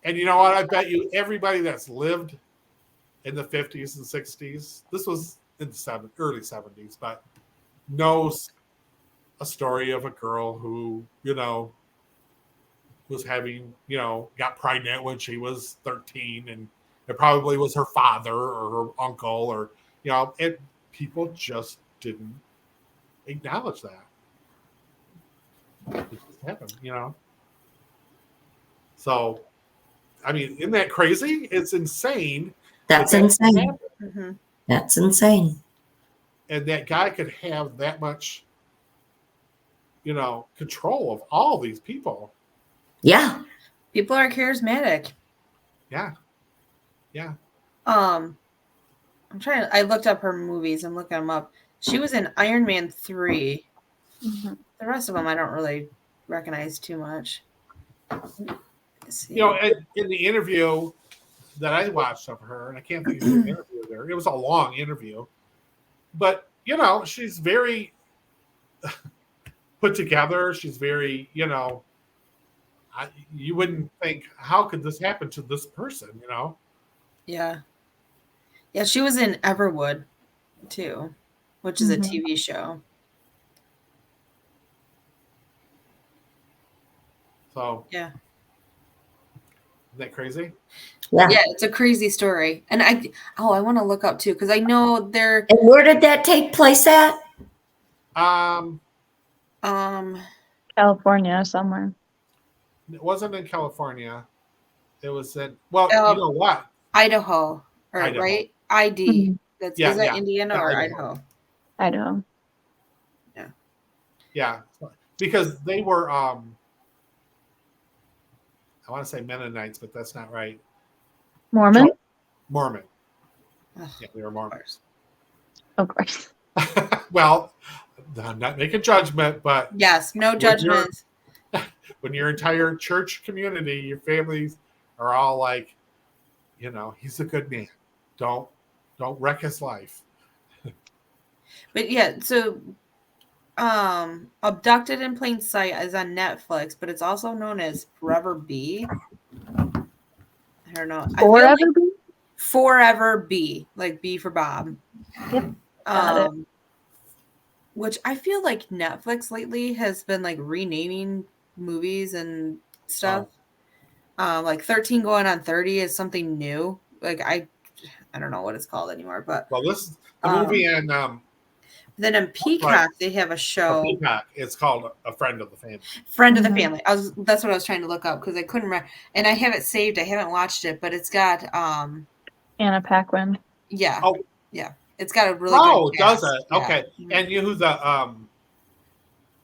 And you know what? I bet you everybody that's lived in the 50s and 60s, this was in the early 70s, but knows a story of a girl who, was having, got pregnant when she was 13, and it probably was her father or her uncle, or, and people just didn't acknowledge that. It just happened, So, I mean, isn't that crazy? It's insane. That's insane. Mm-hmm. That's insane. And that guy could have that much, control of all these people. Yeah. People are charismatic. Yeah. I looked up her movies. I'm looking them up. She was in Iron Man 3. Mm-hmm. The rest of them I don't really recognize too much. Let's see. In the interview that I watched of her, and I can't think of the interview there. It was a long interview, but she's very put together. She's very, you wouldn't think, how could this happen to this person? Yeah. She was in Everwood too, which is a Mhm. TV show. So Yeah. Isn't that crazy? Yeah. Yeah, it's a crazy story. And I want to look up too, because I know they're And where did that take place at? California somewhere. It wasn't in California. It was in, you know what? Idaho, Idaho. right? ID. Mhm. Is Yeah, that yeah. Indiana Yeah, or Idaho. Idaho? Idaho. Yeah, because they were, I want to say Mennonites, but that's not right. Mormon? Mormon. Ugh, Yeah, they were Mormons. Of course. Well, I'm not making judgment, but Yes, no When you're- judgments. when your entire church community, your families are all like, he's a good man. Don't wreck his life. But yeah, so Abducted in Plain Sight is on Netflix, but it's also known as Forever B. I don't know. I feel like Forever be? Forever B, like B for Bob. Yep, got it. Which I feel like Netflix lately has been like renaming movies and stuff. Like 13 going on 30 is something new. Like I don't know what it's called anymore, but Well, this is the movie, and then in Peacock they have a show. Peacock. It's called A Friend of the Family. Friend of the Mhm. Family. That's what I was trying to look up because I couldn't remember, and I have it saved. I haven't watched it, but it's got Anna Paquin. yeah. Oh. Yeah. It's got a really Oh, good does cast. it? Yeah. Okay. Mhm. And you know who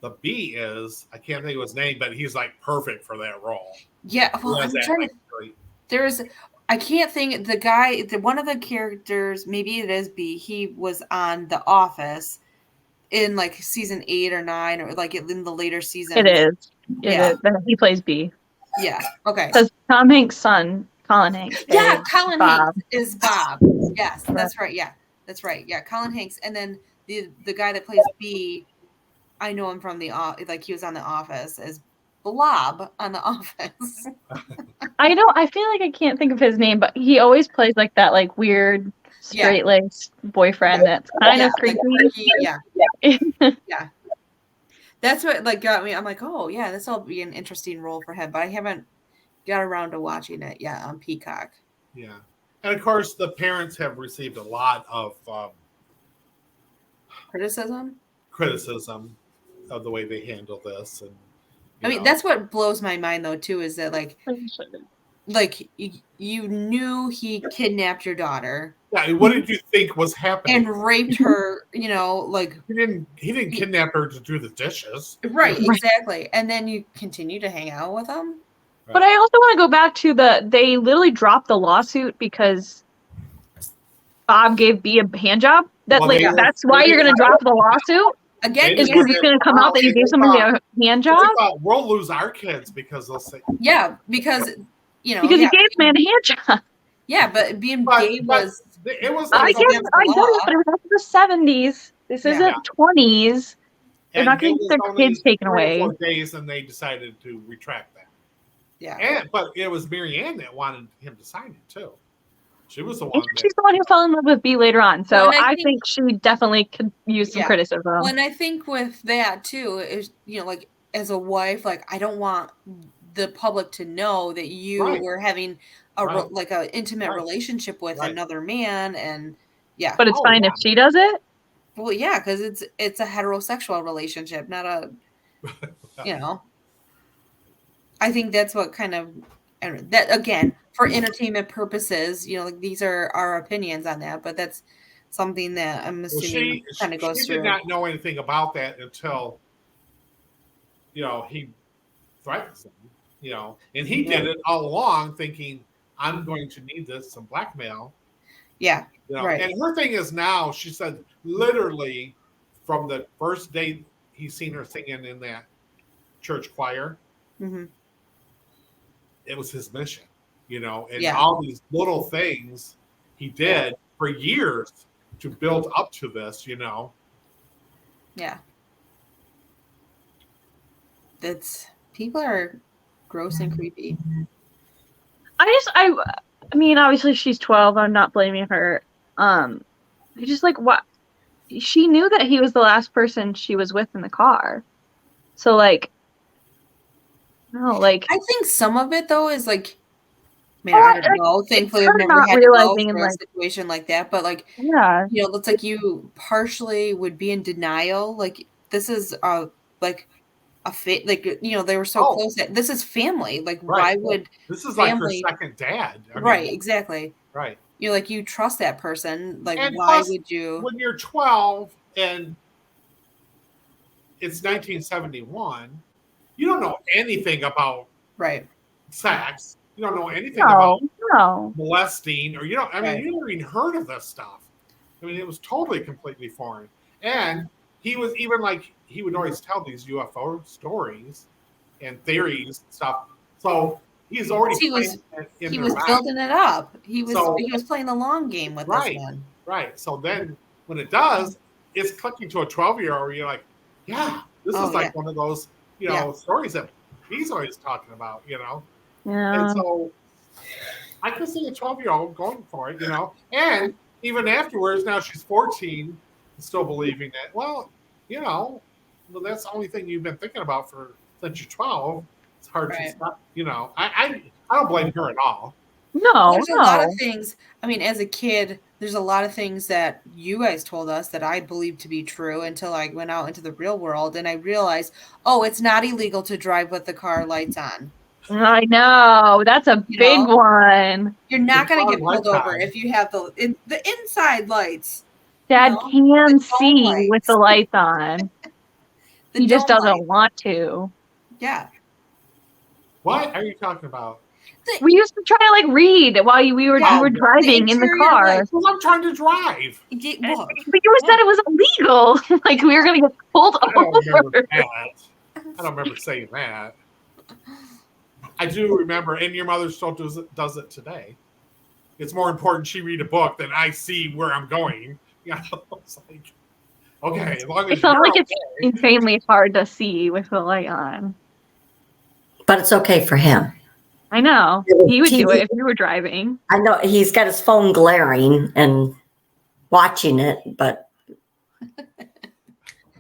the B is? I can't think of his name, but he's like perfect for that role. Yeah, well, He I'm has that, trying like, to really- there's I can't think the guy one of the characters, maybe it is B, he was on The Office in like season 8 or 9 or like in the later season. It is. Yeah. He plays B. Yeah. Okay. Because Tom Hanks' son, Colin Hanks. Yeah, is Colin Bob. Hanks is Bob. Yes, that's right. Yeah, that's right. Yeah, Colin Hanks, and then the guy that plays B, I know him from like he was on The Office as Blob on The Office. I feel like I can't think of his name, but he always plays like that like weird straight laced boyfriend that's kind of like, creepy. yeah. That's what like got me. I'm like, oh yeah, this will be an interesting role for him, but I haven't got around to watching it yet on Peacock. Yeah. And of course, the parents have received a lot of Criticism. criticism of the way they handle this, and I mean, that's what blows my mind though too, is that like you knew he kidnapped your daughter yeah. What did you think was happening? and raped her, like he didn't kidnap her to do the dishes. right, exactly. And then you continue to hang out with him. But I also want to go back to they literally dropped the lawsuit because Bob gave B a hand job. Well, That's why you're going to drop the lawsuit? again, Is because it's going to come out that you gave somebody a hand job? They thought we'll lose our kids because they'll say, yeah, because you know, Because yeah, you gave the man a hand job. yeah, but being But- gay but was it was I like, guess against the I get law. it, but it was after the 70s. This Yeah. isn't 20s. They're and not going it to get was their only kids taken 3 or away. 4 days, and they decided to retract that. yeah. But it was Marianne that wanted him to sign it too. She was the one. And she's the one who fell in love with B later on. So Well, and I I think- think she definitely could use some Yeah. criticism. Well, and I think with that too is, you know, like as a wife, like I don't want the public to know that you Right. were having a Right. like a intimate Right. relationship with Right. another man, and yeah, But it's Oh, fine yeah. if she does it. well, yeah, because it's a heterosexual relationship, not a, you know. I think that's what kind of, and that again for entertainment purposes, you know, like these are our opinions on that, but that's something that I'm Well, assuming kind of goes she through. did not know anything about that until, you know, he threatens them, you know, and he did it all along thinking, I'm going to need this, some blackmail. Yeah, You know, Right. and her thing is now, she said, literally from the first day he's seen her singing in that church choir, hmm it was his mission, you know, and Yeah. all these little things he did for years to build up to this, you know. yeah. That's people are gross and creepy. I mean, obviously she's 12. I'm not blaming her. I just like what she knew that he was the last person she was with in the car. So like, no, like I think some of it though is like, man, Oh, I don't like, know. Thankfully, her I've never not had to go realizing and, through a like- situation like that. But like, yeah, you know, it's like you partially would be in denial. Like this is like like you know they were so Oh. close that this is family. Like Right. why would This is like Family- her second dad. I mean, right exactly? Right. You know, like you trust that person. Like And why plus, would you? When you're 12 and it's 1971, you don't know anything about Right. sex. You don't know anything no, about no. molesting, or you don't. I mean, Right. you never even heard of this stuff. I mean, it was totally completely foreign. And he was even like he would always tell these UFO stories and theories and stuff. So he's already He was- playing it in He their was mind. building it up. He was So- playing the long game with Right. this one. Right. So then when it does, it's clicking to a 12-year-old where you're like, yeah, this Oh, is like yeah. one of those, you know, stories that he's always talking about, you know. Yeah. And so I could see a 12-year-old going for it, you know. And even afterwards, now she's 14, still believing that, well, you know, well, that's the only thing you've been thinking about since you're 12. It's hard to Right. stop, you know. I don't blame her at all. No, There's a lot no. of things. I mean, as a kid, there's a lot of things that you guys told us that I believed to be true until I went out into the real world and I realized, oh, it's not illegal to drive with the car lights on. I know. That's a You big know? one. You're not The going to car get pulled lights over on. if you have the inside lights. Dad No, can the dome see with lights. the lights on. The He just dome doesn't lights. want to. Yeah. What are you talking about? We used to try to like read while we were Yeah, driving in the interior car. lights. Well, I'm trying to drive. Well, But you said it was illegal. Like we were gonna get pulled I don't remember over. that. I don't remember saying that. I do remember, and your mother still does it today. It's more important she read a book than I see where I'm going. You know, it's like, okay, as long as It's not you're like it's okay. insanely hard to see with the light on. But it's okay for him. I know. Yeah, He would do TV. it if we were driving. I know he's got his phone glaring and watching it, but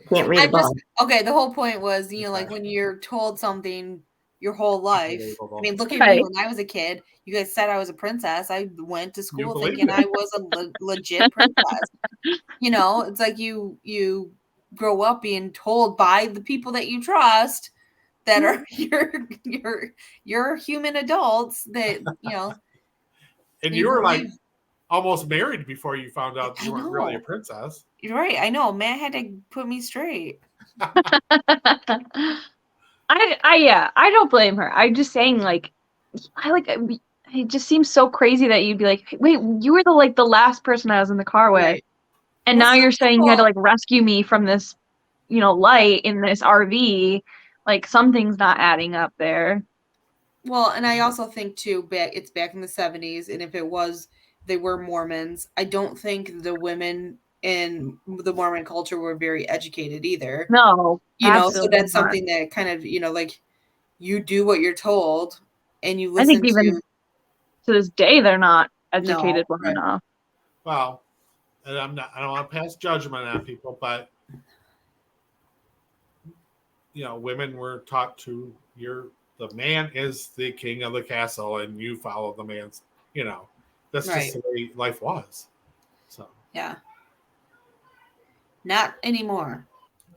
can't read I a book. just okay. The whole point was, you know, like when you're told something your whole life. I mean, look at me Right. when I was a kid. You guys said I was a princess. I went to school believed thinking it. I was a legit princess. You know, it's like you grow up being told by the people that you trust that are your human adults that you know. And you were like believe- almost married before you found out I you weren't really a know. princess. You're right. I know. Matt had to put me straight. I don't blame her. I'm just saying, like, it just seems so crazy that you'd be like, wait, you were the last person I was in the car with, Right. and Well, now some you're saying you had to people- like rescue me from this, light in this RV. Like something's not adding up there. Well, and I also think too, it's back in the 70s, and if they were Mormons, I don't think the women in the Mormon culture were very educated either. No, so absolutely that's not. something that kind of, like you do what you're told and you I listen think even to this day they're not educated well right. enough. Well, and I don't want to pass judgment on people, but women were taught to the man is the king of the castle and you follow the man's, that's Right. just the way life was. So Yeah. Not anymore.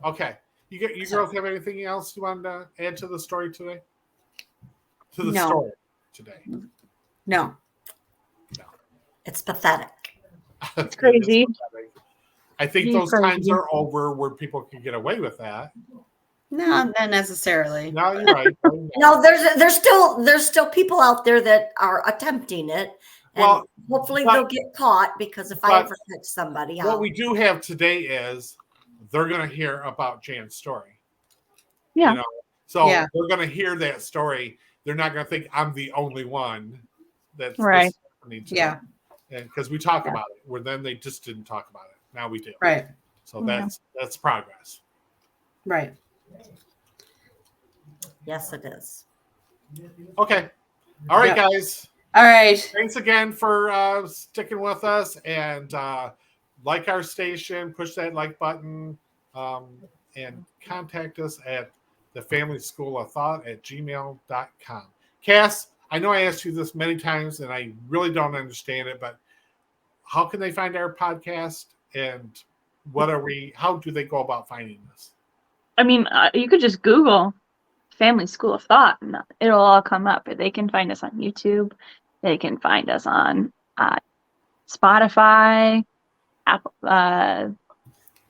okay. You girls have anything else you want to add to the story today? To the No. story today. No. It's pathetic. It's crazy. I think those times are over where people can get away with that. No, not necessarily. No, you're right. No, there's still people out there that are attempting it. And Well, hopefully they'll get caught, because if I ever catch somebody, what we do have today is they're going to hear about Jan's story. Yeah. So they're going to hear that story. They're not going to think I'm the only one that's right. Yeah. Because we talk about it, where then they just didn't talk about it. Now we do. Right. So that's progress. Right. Yes, it is. Okay. All right, guys. All right. Thanks again for sticking with us, and like our station, push that like button, and contact us at the Family School of Thought at gmail.com. Cass, I know I asked you this many times and I really don't understand it, but how can they find our podcast, and how do they go about finding this? I mean, you could just Google Family School of Thought and it'll all come up. They can find us on YouTube. They can find us on Spotify, Apple,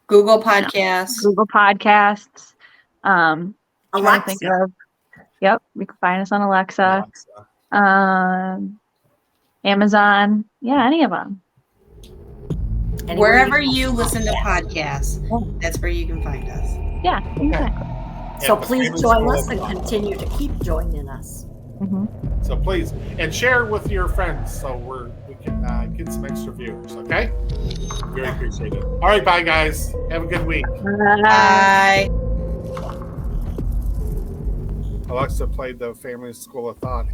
Google Podcasts. Alexa. Yep, you can find us on Alexa. Amazon. Yeah, any of them. Wherever you listen to podcasts, that's where you can find us. Yeah, exactly. So please join us and continue to keep joining us. Mm-hmm. So please, and share with your friends so we can get some extra viewers. Okay, very appreciated. All right, bye guys. Have a good week. Bye. Alexa played the Family School of Thought.